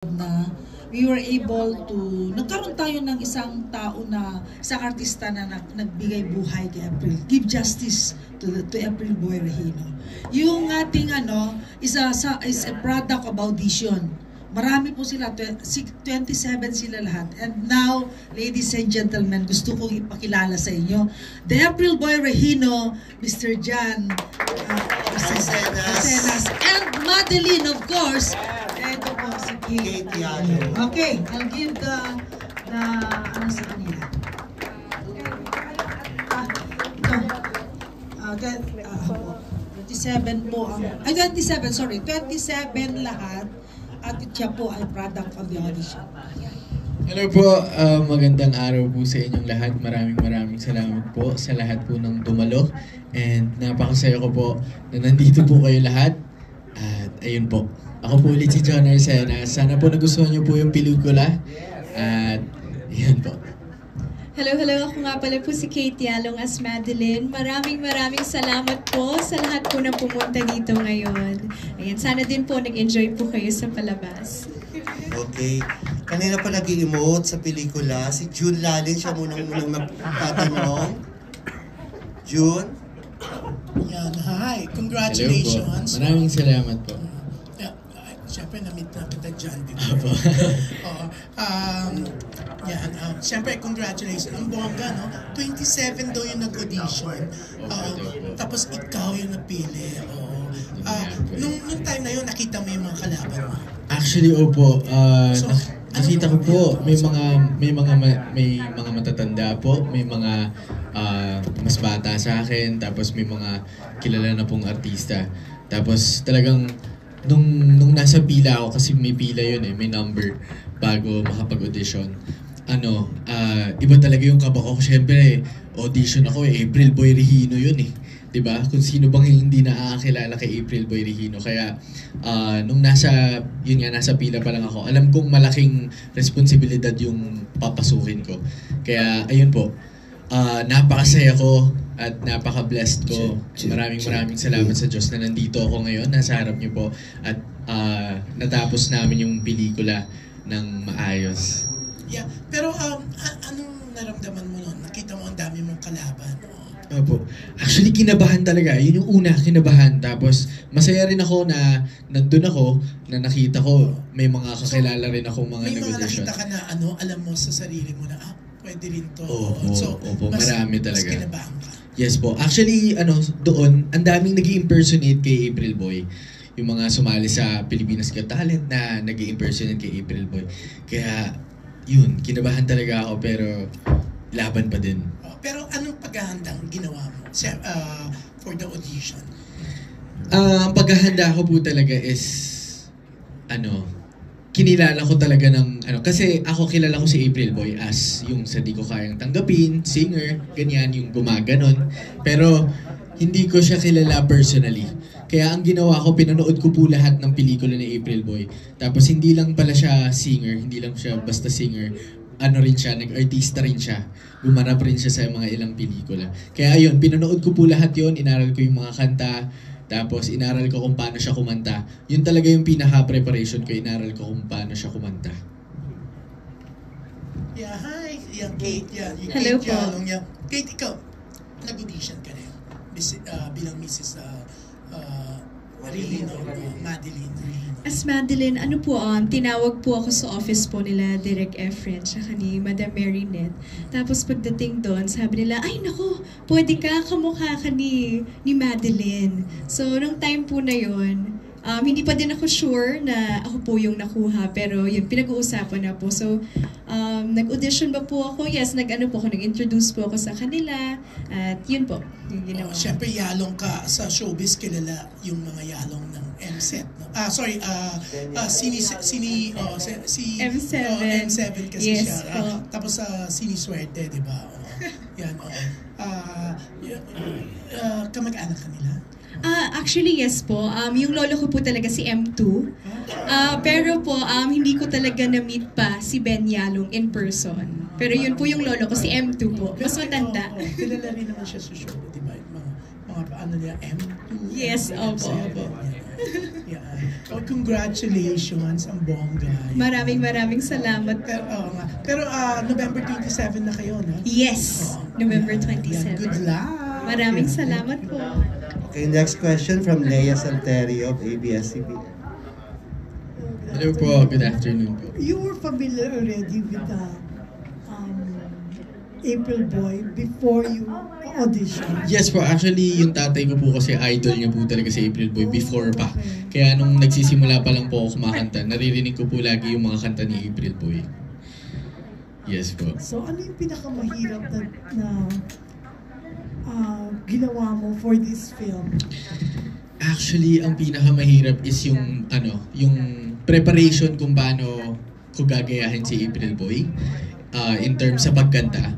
na we were able to, nagkaroon tayo ng isang tao na, isang artista na nagbigay buhay kay April. Give justice to April Boy Regino. Yung ating is a product of audition. Marami po sila, 27 sila lahat. And now, ladies and gentlemen, gusto kong ipakilala sa inyo, the April Boy Regino, Mr. Jan Asenas, and Madeline, of course. Ito po si Kate. Okay, I'll give the ano sa kanila. Ito. 27 po ang, 27, sorry, 27 lahat. At siya po ay product of the audition. Hello po, magandang araw po sa inyong lahat. Maraming salamat po sa lahat po ng dumalo. And napakasaya ko po na nandito po kayo lahat. At ayun po, ako po ulit si John Arsenas. Sana po nagustuhan niyo po yung pelikula. At ayun po. Hello, ako nga pala po si Kate Yalong as Madeline. Maraming salamat po sa lahat po na pumunta dito ngayon. Ayan, sana din po nag-enjoy po kayo sa palabas. Okay. Kanina pa nag-i-emote sa pelikula. Si June Lalin, siya munang magtatanong. June? Yan, hi. Congratulations. Hello po. Maraming salamat po. Siyempre, na-meet na kita dyan. Opo. Siyempre, congratulations. Ang bongga, no? 27 daw yung nag-audition. Tapos ikaw yung napili. Nung time na yun, nakita mo yung mga kalaban mo? Actually, opo. Nakita ko po, may mga matatanda po, may mga mas bata sa akin, tapos may mga kilala na pong artista. Tapos talagang nung nasa pila ako, kasi may pila yun may number bago makapag-audition. Iba talaga yung kaba ko. Siyempre, audition ako April Boy Regino yun diba? Kung sino bang hindi nakakakilala kay April Boy Regino. Kaya, nung nasa pila pa lang ako, alam kong malaking responsibilidad yung papasukin ko. Kaya, ayun po, napakasaya ko at napaka-blessed ko. Maraming salamat sa Diyos na nandito ako ngayon, nasa harap niyo po, at natapos namin yung pelikula ng maayos. Yeah, pero anong naramdaman mo nun? Nakita mo ang dami mong kalaban. Opo. Actually, kinabahan talaga. Yun yung una, kinabahan. Tapos, masaya rin ako na nandun ako, na nakita ko, may mga kakilala rin ako mga nag-audition. May mga nakita ka na alam mo sa sarili mo na, pwede rin to. Opo, marami talaga. Mas kinabahan ka. Yes po. Actually, doon, ang daming nag-i-impersonate kay April Boy. Yung mga sumali sa Pilipinas Got Talent na nag-i-impersonate kay April Boy. Kaya, yun, kinabahan talaga ako, pero laban pa din. Pero anong paghahandang ginawa mo for the audition? Ang paghahanda ko po talaga is, kinilala ko talaga ng, kasi ako kilala ko si April Boy as yung sa Di Ko Kayang Tanggapin, singer, ganyan, yung gumaganon. Pero, hindi ko siya kilala personally. Kaya ang ginawa ko, pinanood ko po lahat ng pelikula ni April Boy. Tapos hindi lang pala siya singer, hindi lang siya basta singer. Rin siya, nag-artista rin siya. Gumanap rin siya sa mga ilang pelikula. Kaya ayun, pinanood ko po lahat yon, inaral ko yung mga kanta, tapos inaral ko kung paano siya kumanta. Yun talaga yung pinaka-preparation ko, inaral ko kung paano siya kumanta. Yeah, hi. Yeah, Kate. Yeah, Hello Kate, po. Kate, ikaw, nag-audition ka rin bilang Mrs. Regino, Madeline Regino. As Madeline, tinawag po ako sa office po nila, Direk Efren, tsaka ni Madam Marinette. Tapos pagdating doon, sabi nila, ay naku, pwede ka, kamukha ka ni Madeline. So, nung time po na yun, hindi pa din ako sure na ako po yung nakuha, pero yun, pinag-uusapan na po. So, nag-audition ba po ako? Yes, nag-introduce po ako sa kanila. At yun po, yung ginawa. Siyempre, yalong ka sa showbiz, kilala yung mga yalong ng M-Set. No? M7. M7 kasi yes, siya. Tapos Siniswerte, di ba? Yan. Kamag-anak ka nila? Actually, yes po. Yung lolo ko po talaga si M2. Pero po, hindi ko talaga na-meet pa si Ben Yalong in person. Pero yun po yung lolo ko, si M2 po. Mas matanda. Kilala rin naman siya sa show, di ba? Mga M2. Yes, opo. Yeah. Oh, congratulations, ang bongga. Maraming salamat. Pero, oo nga. Pero November 27 na kayo, no? Yes, November Yan. 27. Good luck! Maraming salamat po. Okay, next question from Leia Santerio of ABS-CBN. Hello po, good afternoon po. You were familiar already with April Boy before you auditioned? Yes po, actually yung tatay ko po kasi idol niya po talaga si April Boy before pa. Kaya nung nagsisimula pa lang po ako kumakanta, naririnig ko po lagi yung mga kanta ni April Boy. Yes po. So ano yung pinakamahirap na ginawa mo for this film? Actually, ang pinakamahirap is yung yung preparation kung paano ko gagayahin si April Boy. In terms sa pagkanta,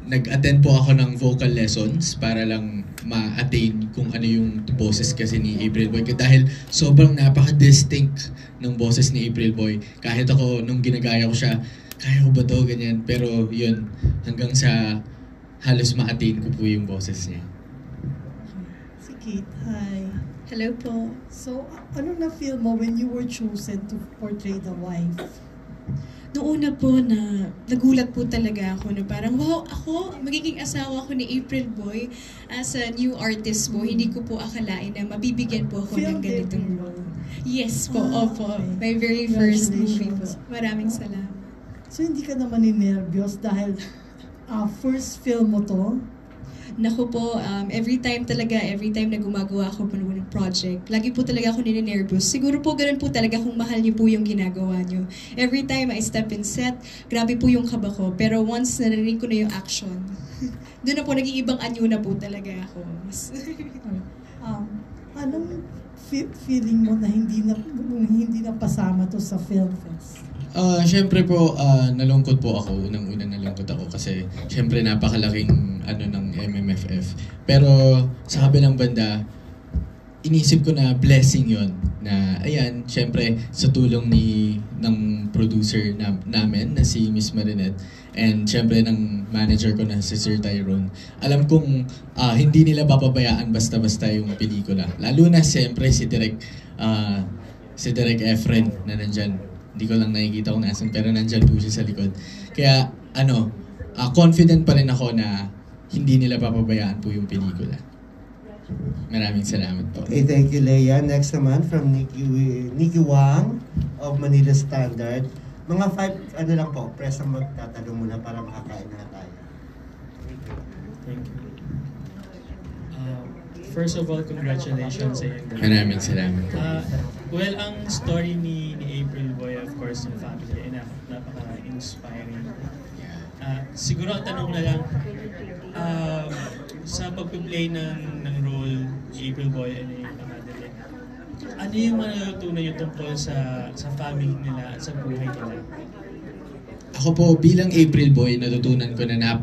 nag-attend po ako ng vocal lessons para lang ma-attain kung ano yung boses kasi ni April Boy. Dahil sobrang napaka-distinct ng boses ni April Boy. Kahit ako, nung ginagaya ko siya, kaya ko ba to, ganyan. Pero yun, hanggang sa halos ma-attain ko po yung boses niya. Si Kate, hi. Hello po. So, ano na-feel mo when you were chosen to portray the wife? Noong una po na nagulat po talaga ako na parang, wow, ako, magiging asawa ko ni April Boy as a new artist po. Hindi ko po akalain na mabibigyan po ako ng ganitong role. Yes po, opo. My very first movie po. Maraming salamat. So, hindi ka naman ninervyos dahil first film mo to? Naku po, every time na gumagawa ako po ng project, lagi po talaga ako ninenervous. Siguro po ganun po talaga kung mahal niyo po yung ginagawa niyo. Every time I step in set, grabe po yung kaba ko. Pero once narinig ko na yung action, doon na po nag-iibang anyo na po talaga ako. Anong feeling mo na hindi na pasama to sa Film Fest? Siyempre po, nalungkot po ako. Unang-una nalungkot ako kasi siyempre napakalaking ng MMFF. Pero sa kabilang banda, inisip ko na blessing yon na ayan, siyempre sa tulong ng producer namin na si Miss Marinette and siyempre ng manager ko na si Sir Tyrone. Alam kong hindi nila papabayaan basta-basta yung pelikula. Lalo na siyempre si Direk Efren na nandyan. Hindi ko lang nakikita kung nasan, pero nandyan po siya sa likod. Kaya, confident pa rin ako na hindi nila papabayaan po yung pelikula. Maraming salamat po. Okay, thank you, Leia. Next naman from Nikki Wang of Manila Standard. Mga 5, lang po, press ang magtatanong muna para makakain na tayo. Thank you. First of all, congratulations sa iyong dalawa. Maraming salamat po. Well, ang story ni April Boy, of course, ng family ay napaka-inspiring. Siguro ang tanong na lang, sa pag-play ng role ni April Boy and ni Madeline, ano yung natutunan niyo tungkol sa family nila at sa buhay nila? Ako po, bilang April Boy, natutunan ko na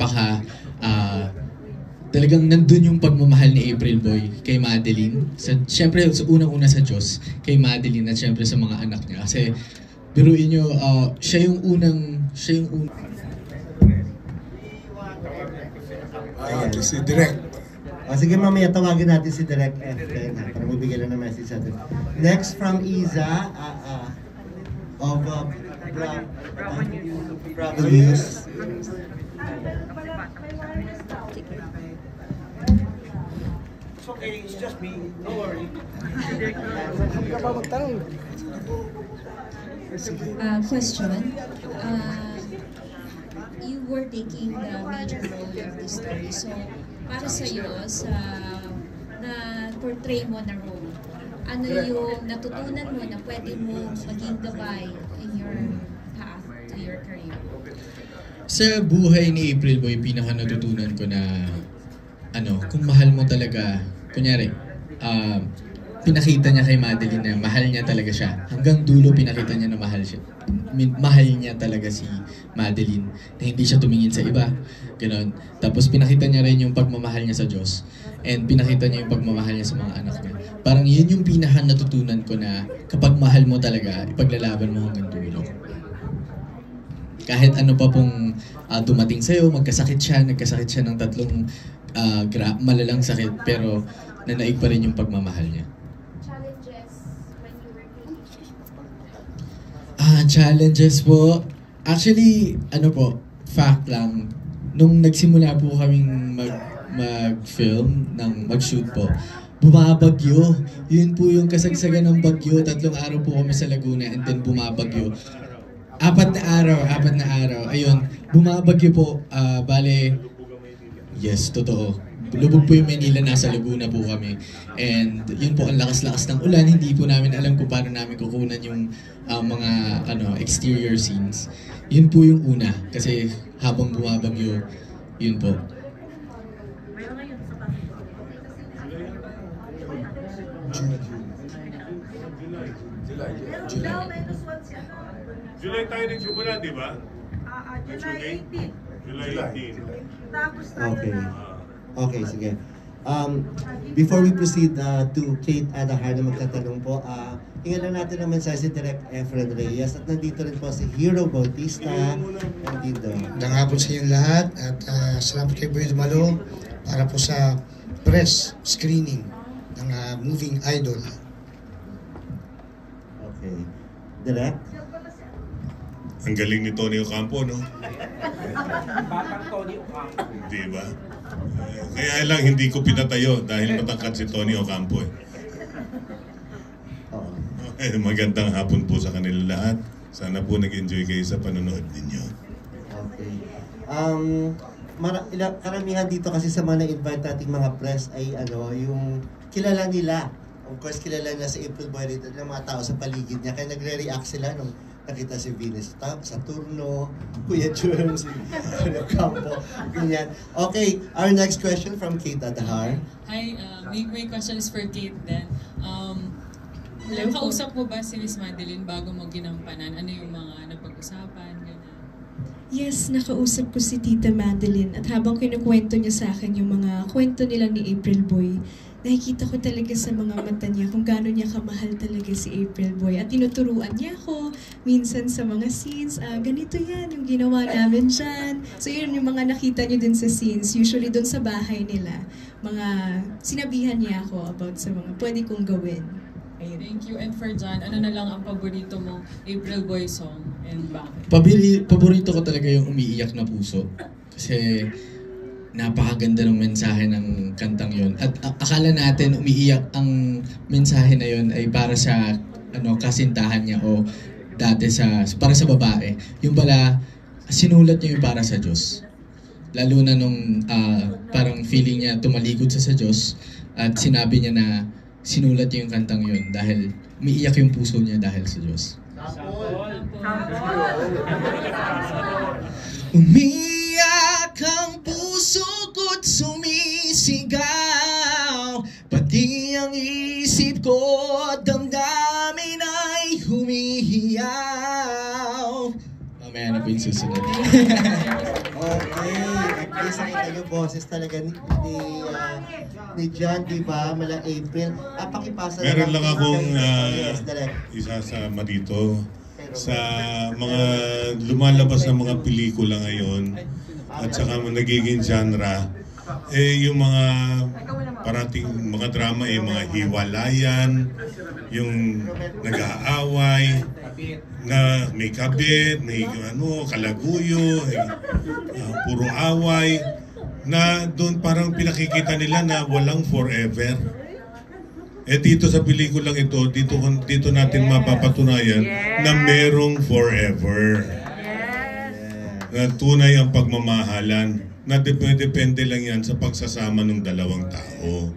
talagang nandun yung pagmamahal ni April Boy kay Madeline. Siyempre, unang-una sa Diyos, kay Madeline at siyempre sa mga anak niya. Kasi, biruin nyo, siya yung unang... Ayan. Si Direk. Sige, mamaya tawagin natin si Direk Efren para mabigyan na ng message natin. Next from Iza of Bravo News. It's okay, it's just me. No worry. Question. You were taking the major role of this story. So, para sa iyo, na-portray mo na role, ano yung natutunan mo na pwede mo maging gabay in your path to your career? Sa buhay ni April Boy, pinaka natutunan ko na kung mahal mo talaga, kunyari, pinakita niya kay Madeline na mahal niya talaga siya. Hanggang dulo pinakita niya na mahal siya. Mahal niya talaga si Madeline, na hindi siya tumingin sa iba. Ganon. Tapos pinakita niya rin yung pagmamahal niya sa Diyos. And pinakita niya yung pagmamahal niya sa mga anak niya. Parang yun yung pinaka natutunan ko na kapag mahal mo talaga, ipaglalaban mo hanggang dulo. Kahit ano pa pong dumating sa'yo, nagkasakit siya ng 3 malalang sakit, pero nanaig pa rin yung pagmamahal niya. Challenges when you were dating? Challenges po. Actually, fact lang, nung nagsimula po kaming mag-film, mag-shoot po, bumabagyo. Yun po yung kasagsagan ng bagyo. 3 araw po kami sa Laguna and then bumabagyo. 4 na araw. Ayun, bumabagyo po. Yes, totoo. Lubog po yung Manila, nasa Laguna po kami. And yun po, ang lakas-lakas ng ulan. Hindi po namin alam kung paano namin kukunan yung mga exterior scenes. Yun po yung una. Kasi habang bumabagyo, yun po. July tayo nagsimula, di ba? July 18. July 18. Tapos tayo Okay. na. Okay, sige. Before we proceed to Kate Adahar na magtatanong po, tingnan lang natin ang mensahe si Direk Efren Reyes at nandito rin po si Hero Bautista. Nandito. Magandang hapon sa inyong lahat at salamat kay Boy Dumalo para po sa press screening ng Moving Idol. Okay. Direk? Ang galing ni Tony Ocampo, no? Batang Tony Ocampo. Di ba? Kaya lang hindi ko pinatayo dahil matangkad si Tony Ocampo. Okay, magandang hapon po sa kanila lahat. Sana po nag-enjoy kayo sa panonood ninyo. Okay. Karamihan dito kasi sa mga na-invite nating mga press ay yung kilala nila. Of course, kilala na si April Boy rito ng mga tao sa paligid niya. Kaya nagre-react sila nung nakita si Venus Saturno, Kuya Jerms, Campo, ganyan. Okay, our next question from Kate Adahar. Hi, my question is for Kate then. Kausap mo ba si Miss Madeline bago mo ginampanan? Ano yung mga napag-usapan? Ganyan. Yes, nakausap ko si Tita Madeline at habang kinukwento niya sa akin yung mga kwento nila ni April Boy, nakikita ko talaga sa mga mata niya kung gaano niya kamahal talaga si April Boy. At tinuturuan niya ako minsan sa mga scenes, ganito yan yung ginawa namin dyan. So yun yung mga nakita niyo dun sa scenes, usually dun sa bahay nila. Mga sinabihan niya ako about sa mga pwede kong gawin. Ayun. Thank you. And for John, ano na lang ang paborito mong April Boy song and bakit? Paborito ko talaga yung Umiiyak na Puso. Kasi napakaganda ng mensahe ng kantang yon. At akala natin umiiyak ang mensahe na yon ay para sa kasintahan niya o dati para sa babae. Yung pala, sinulat niya yung para sa Diyos. Lalo na nung parang feeling niya tumalikod sa Diyos at sinabi niya na sinulat niya yung kantang yon dahil umiiyak yung puso niya dahil sa Diyos. Umiiyak ang puso ko't sumisigaw, pati ang isip ko at damdamin ay humihiyaw. Mamaya na po yung susunod. Okay, at least nakita niyo boses talaga ni John, di ba? Mala April. Pakipasa Meron lang akong isasama dito sa mga lumalabas na mga pelikula ngayon at saka nagiging genre. Yung mga parating mga drama, mga hiwalayan, yung nag-aaway, na may kabit, may kalaguyo, puro away, na doon parang pinakikita nila na walang forever. Dito sa pelikulang ito, dito natin mapapatunayan na merong forever. Na tunay ang pagmamahalan, na depende lang yan sa pagsasama ng dalawang tao.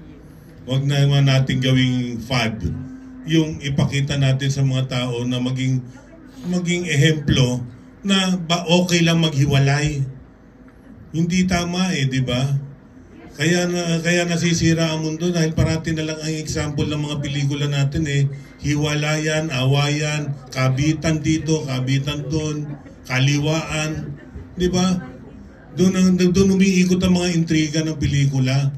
Huwag naman natin gawing fad yung ipakita natin sa mga tao na maging ehemplo na okay lang maghiwalay. Hindi tama di ba? Kaya nasisira ang mundo dahil parati na lang ang example ng mga pelikula natin hiwalayan, awayan, kabitan dito, kabitan doon, kaliwaan, di ba? Doon umiikot ang mga intriga ng pelikula.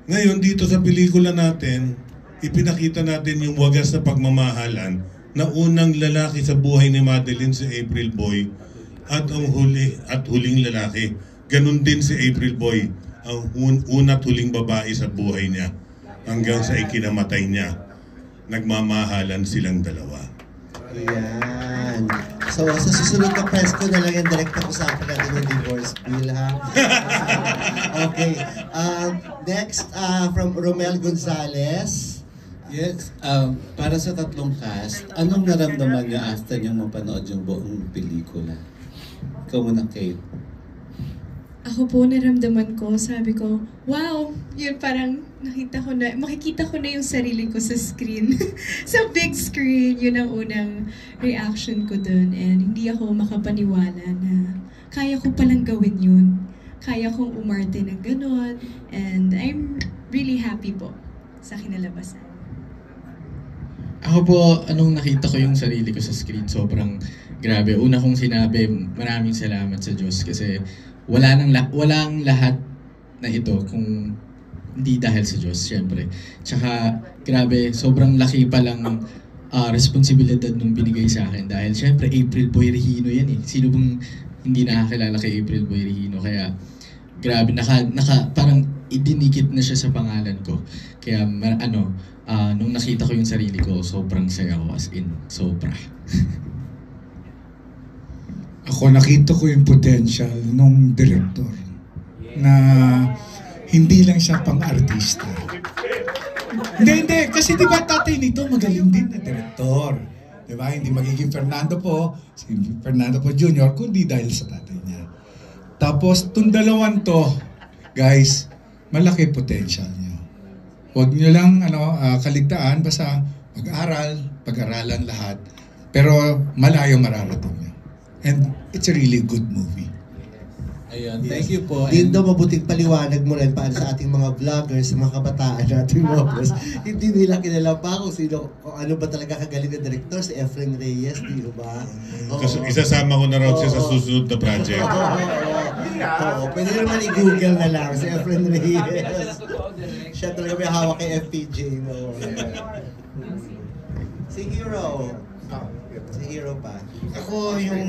Ngayon dito sa pelikula natin, ipinakita natin yung wagas na pagmamahalan na unang lalaki sa buhay ni Madeline si April Boy at ang huling lalaki. Ganon din si April Boy, ang una at huling babae sa buhay niya. hanggang sa ikinamatay niya. Nagmamahalan silang dalawa. Ayan. So, sa susunod na press ko na lang yung direct ako sa akin natin yung divorce bill, ha? Okay. Next, from Romel Gonzalez. Yes, para sa tatlong cast, anong naramdaman niya after niyang mapanood yung buong pelikula? Ikaw muna, Kate. Ako po, naramdaman ko, sabi ko, wow, yun parang makikita ko na yung sarili ko sa screen. Sa big screen, yun ang unang reaction ko dun. And hindi ako makapaniwala na kaya ko palang gawin yun. Kaya kong umarte ng ganon. And I'm really happy po sa kinalabasan. Ako po, anong nakita ko yung sarili ko sa screen, sobrang grabe. Una kong sinabi, maraming salamat sa Diyos kasi walang lahat na ito kung hindi dahil sa Diyos, syempre. Tsaka, grabe, sobrang laki palang responsibilidad nung binigay sa akin dahil syempre, April Boy Regino yan eh. Sino bang hindi nakakilala kay April Boy Regino? Kaya, grabe, parang idinikit na siya sa pangalan ko. Kaya, nung nakita ko yung sarili ko, sobrang saya ko, as in, sobra. Ako nakita ko yung potential nung director na hindi lang siya pang-artista. Hindi. Kasi di ba tatay nito magaling din na director. Di ba? Hindi magiging Fernando po Jr. kundi dahil sa tatay niya. Tapos, itong dalawan to, guys, malaki potential niyo. Huwag niyo lang kaligtaan, basta pag-aralan lahat. Pero malayo mararating niyo. And it's a really good movie. Ayun, thank you po. Dindo, mabuting paliwanag mo rin para sa ating mga vloggers, sa mga kabataan natin mga boss. Hindi nila kilala pa kung ano ba talaga kagaling na director, si Efren Reyes, di ba? Isasama ko na raw siya sa susunod na project. Oo, pwede naman i-google na lang si Efren Reyes. Siya talaga may hawak kay FPJ. No? Si Hero pa. Ako yung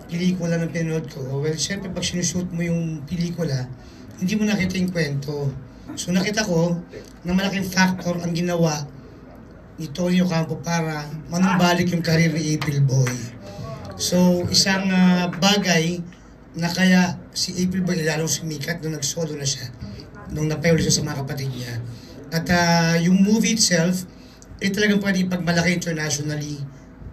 pelikula na pinanood ko, well, syempre pag sinushoot mo yung pelikula, hindi mo nakita yung kwento. So nakita ko na malaking factor ang ginawa ni Tony Ocampo para manumbalik yung career ni April Boy. So isang bagay na kaya si April Boy lalong sumikat nung nag-solo na siya, nung napauli siya sa mga kapatid niya. At yung movie itself, talagang pwede ipagmalaki internationally.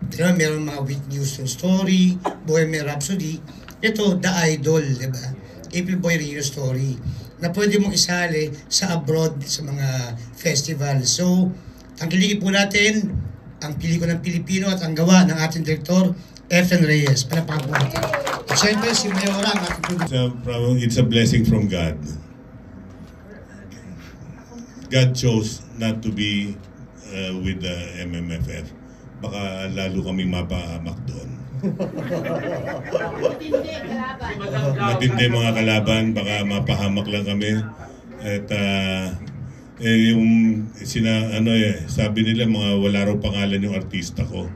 Diba, meron mga Whitney Houston story, Bohemian Rhapsody. Ito, The Idol, diba? April Boy Regino story na pwede mong isali sa abroad sa mga festival. So, tangkilikin po natin ang pelikula ng Pilipino at ang gawa ng ating direktor, Efren Reyes. Palapakan po natin. At syempre, si Mayora, ang ating producer. It's a blessing from God. God chose not to be with the MMFF. Baka lalo kaming mapahamak doon. Matindi mga kalaban, baka mapahamak lang kami. At sabi nila mga wala raw pangalan yung artista ko.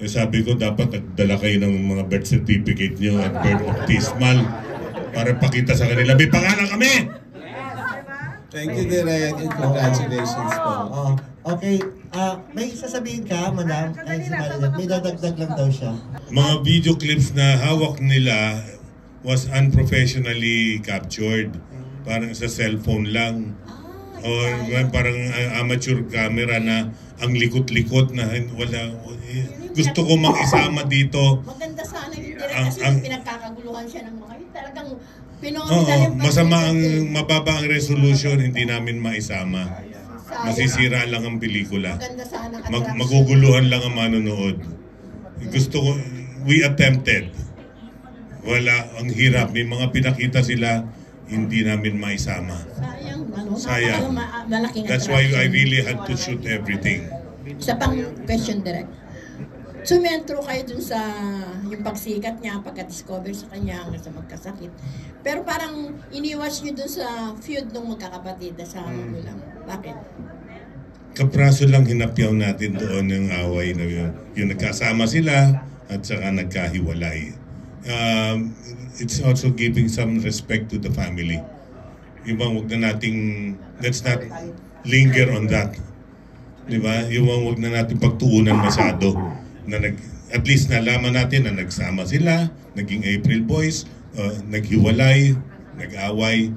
Sabi ko dapat nagdala kayo ng mga birth certificate nyo at birth baptismal para pakita sa kanila may pangalan kami! Thank you, Direk, and congratulations po. Okay, may sasabihin ka, madam? Ay, si Marilyn, may dadagdag lang daw siya. Mga video clips na hawak nila was unprofessionally captured. Parang sa cellphone lang. Or parang amateur camera na ang likot-likot na wala. Gusto ko makisama dito. Maganda sana yung direct kasi pinagkakaguluhan siya ng mga yun. Talagang masama mababa ang resolution, hindi namin maisama. Masisira lang ang pelikula. Maguguluhan lang ang manonood. Gusto ko, we attempted. Wala, ang hirap. May mga pinakita sila, hindi namin maisama. Sayang. That's why I really had to shoot everything. Sa pang question direct. Sumentro kayo dun sa yung pagsikat niya, pagka-discover sa kanya, sa magkasakit. Pero parang iniwas niyo dun sa feud ng magkakapatid sa magulang. Bakit? Kapraso lang hinapyaw natin doon yung away na yun. Yung nagkasama sila at saka nagkahiwalay. It's also giving some respect to the family. Ibang wag na nating, let's not linger on that. Di ba? Yung huwag na natin pagtuunan masyado. Na at least nalaman natin na nagsama sila, naging April Boys, naghiwalay, nag-away.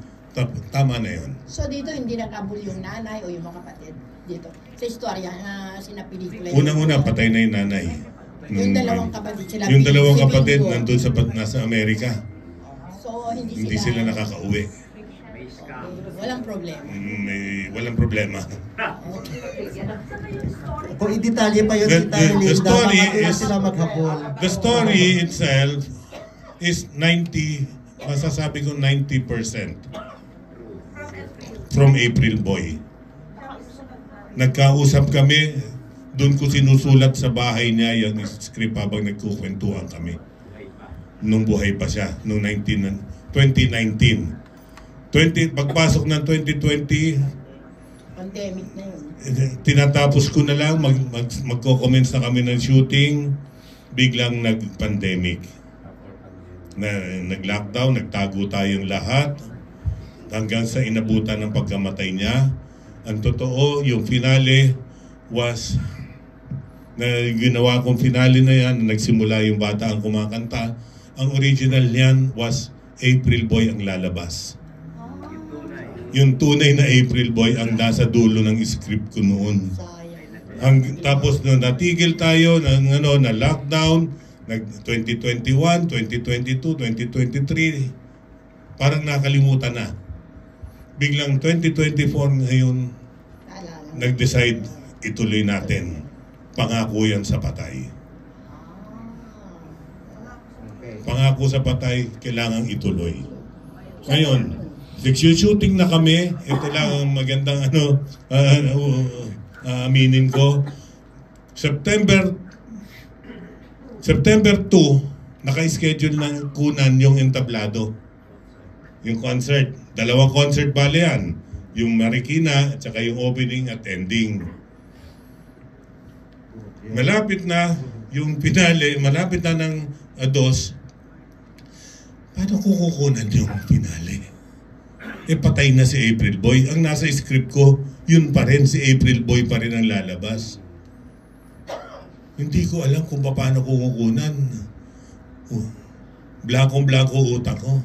Tama na yun. So dito hindi nakabul yung nanay o yung mga kapatid dito? Sa istorya na sinapelikula. Unang-una, patay na yung nanay. Yung dalawang kapatid sila. Yung dalawang kapatid nandun nasa Amerika. So hindi sila nakakauwi. Walang problema. Walang problema. Kung i-detalye pa yun, the story itself is 90, masasabi ko 90% from April Boy. Nagkausap kami, doon ko sinusulat sa bahay niya yung script habang nagkukwentuhan kami. Nung buhay pa siya, noong 2019. Pagpasok ng 2020, pandemic na yun. Tinatapos ko na lang, magko-commence na kami ng shooting, biglang nag-pandemic. Nag-lockdown, nagtago tayong lahat, hanggang sa inabutan ng pagkamatay niya. Ang totoo, yung finale was, na ginawa kong finale na yan, nagsimula yung bata ang kumakanta. Ang original niyan was April Boy ang lalabas. Yung tunay na April Boy ang nasa dulo ng script ko noon. Tapos natigil tayo na lockdown, 2021, 2022, 2023, parang nakalimutan na. Biglang 2024 ngayon, nag-decide ituloy natin. Pangako yan sa patay. Pangako sa patay, kailangang ituloy. Ngayon, nag-shooting na kami. Ito lang ang magandang aminin ko. September 2, naka-schedule ng Kunan yung entablado. Yung concert. Dalawang concert bale yan. Yung Marikina at saka yung opening at ending. Malapit na yung finale, malapit na ng dos. Paano kukukunan yung finale? Patay na si April Boy. Ang nasa script ko, yun pa rin, si April Boy pa rin ang lalabas. Hindi ko alam kung paano kukunan. Blakong-blako utak ko.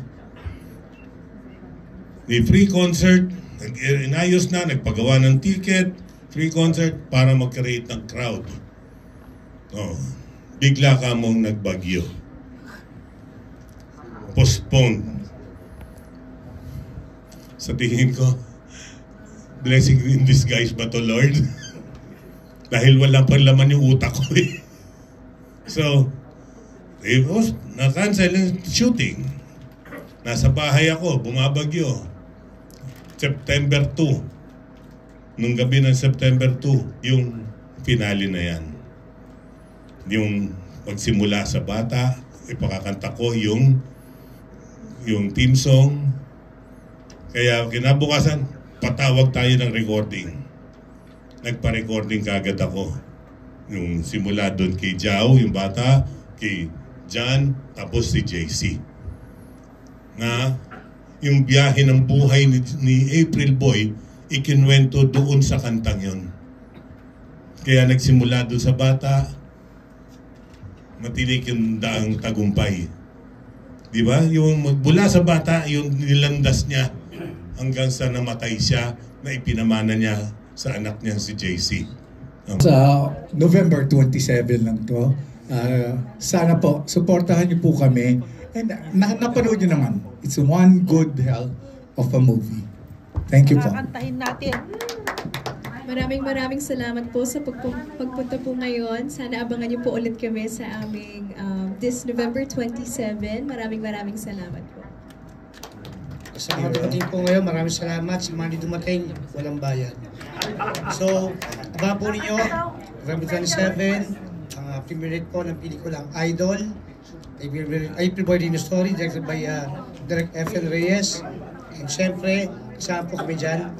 May free concert, inayos na, nagpagawa ng ticket, free concert para mag-create ng crowd. Bigla ka mong nagbagyo. Postpone. Sa tingin ko, blessing in disguise ba to, Lord? Dahil wala pang laman yung utak ko eh. So, na-cancel yung shooting. Nasa bahay ako, bumabagyo. September 2. Nung gabi ng September 2, yung finale na yan. Yung pagsimula sa bata, ipakakanta ko yung theme song. Kaya kinabukasan, patawag tayo ng recording. Nagpa-recording kagad ako. Yung simula doon kay Jao, yung bata, kay John, tapos si JC. Na yung biyahe ng buhay ni April Boy, ikinwento doon sa kantang yon. Kaya nagsimula doon sa bata, matinik yung daang tagumpay. Di ba? Yung mula sa bata, yung nilandas niya hanggang sa namatay siya na ipinamana niya sa anak niya si JC. Sa November 27 lang to. Sana po, supportahan niyo po kami. And napanood niyo naman. It's one good hell of a movie. Thank you po. Kakantahin natin. Maraming salamat po sa pagpunta po ngayon. Sana abangan niyo po ulit kami sa aming this November 27. Maraming salamat po. Sa mga dumating po ngayon, maraming salamat. Sa mga dumating, walang bayad. So, abangan po ninyo, November 27, ang premiere po ng pelikulang Idol, April Boy Dino Story, directed by Direk F.L. Reyes. And syempre, kasama po kami dyan.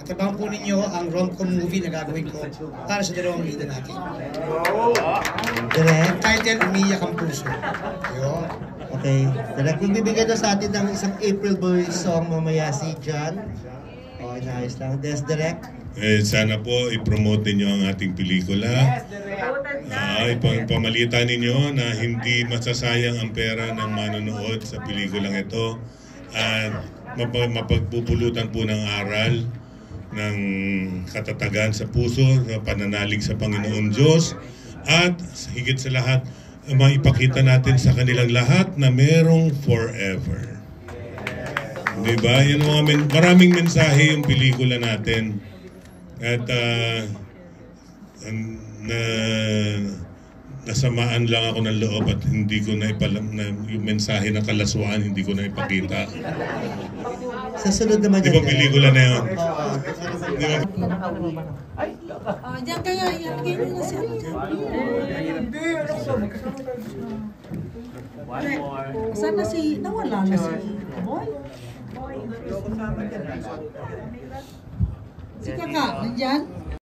At abangan po ninyo ang rom-com movie na gagawin ko para sa dalawang leader natin. Title, Umiyak ang Puso. Ayun. Okay. Direk, kung bibigyan na sa atin ng isang April Boy song mamaya si John. O, inaayos lang. Des, direct? Sana po i-promote ninyo ang ating pelikula. Pamalitan ninyo na hindi masasayang ang pera ng manonood sa pelikulang ito. At mapagpupulutan po ng aral, ng katatagan sa puso, ng pananalig sa Panginoon Diyos. At higit sa lahat, maipakita natin sa kanilang lahat na merong forever. Diba? Yan maraming mensahe yung pelikula natin. At nasamaan lang ako ng loob at hindi ko na yung mensahe ng kalaswaan hindi ko na ipakita. Sa sunod naman di ba pelikula na yun? Di ba? Diyan kaya, ilagay mo na siya. Sana nawala na si Boy? Si Kaka, nandyan?